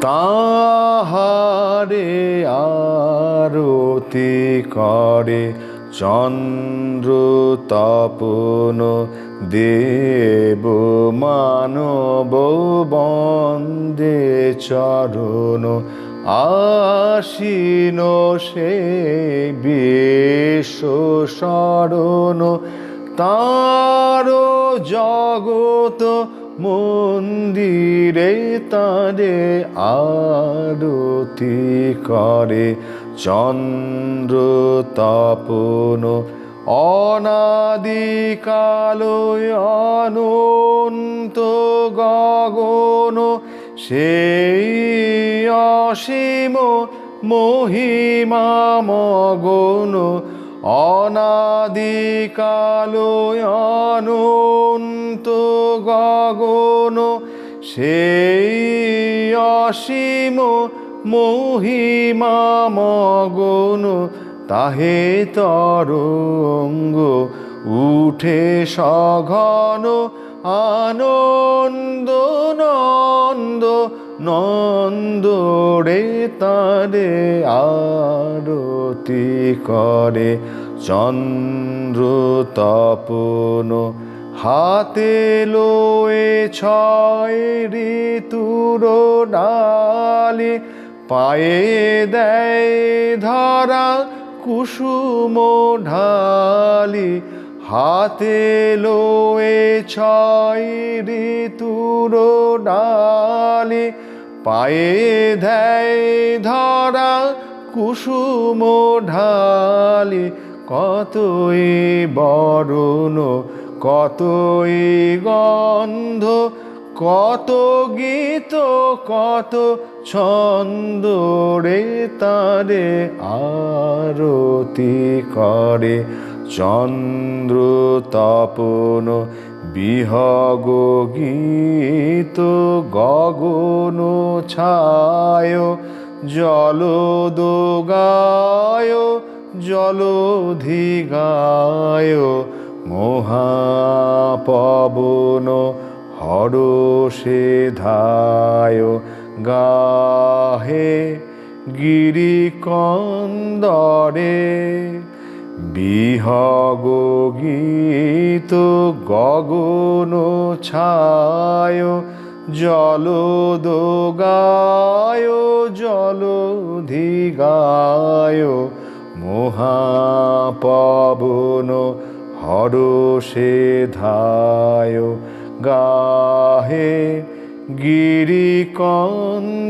তাহারে আরতি করে চন্দ্র তপন দেব মানব বন্দে চরণ আশীন সে বিশ্ব শরণ তার জগত মন্দিরে তারে আরতি করে চন্দ্র তপন অনাদিকালো অনন্ত গগন সেই অসীম মহিমা মগন অনাদিকালো অনন্ত গগন সেই অসীম মহিমা মগন তাহে তরঙ্গ উঠে সঘন আনন্দ নন্দ নন্দ রে তারে আরতি করে চন্দ্র তপন হাতে লয়ে ছয় ঋতুর ডালি পায়ে দেয় ধরা কুসুম ঢালি হাতে লয়ে ছয় ঋতুর ডালি পায়ে দেয় ধরা কুসুম ঢালি কতই বরণ কতই গন্ধ কত গীত কত ছন্দ রে তারে আরতি করে চন্দ্র তপন বিহগ গীত গগন ছায় জলদোগায় জলধিগায় মহাপবন হরষে ধায় গাহে গিরিকন্দরে বিহগ গীত গগন ছায় জলদোগায় জলধিগায় মহাপবন হরষে ধায় গাহে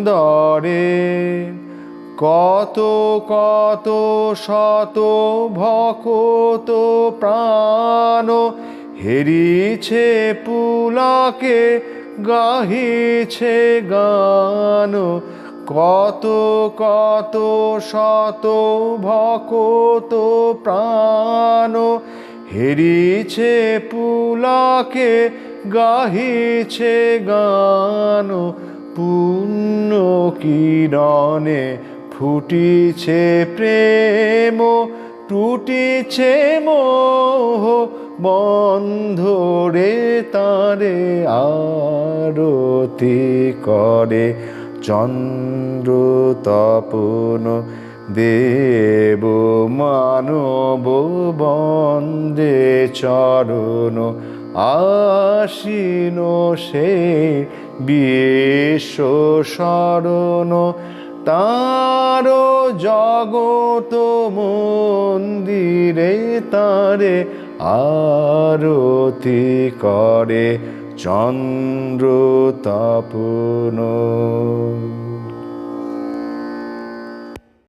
গিরিকন্দরে কত কত শত ভকত প্রাণ হেরিছে পুলকে গাহিছে গান কত কত শত ভকত প্রাণ হেরিছে পুলকে গাহিছে গান পুণ্য কিরণে ফুটিছে প্রেম টুটিছে মোহ বন্ধ রে তারে আরতি করে চন্দ্র তপন দেব মানব বন্দে চরণ আশীন সে বিশ্ব শরণ তার জগত মন্দিরে তারে আরতি করে চন্দ্র তপন।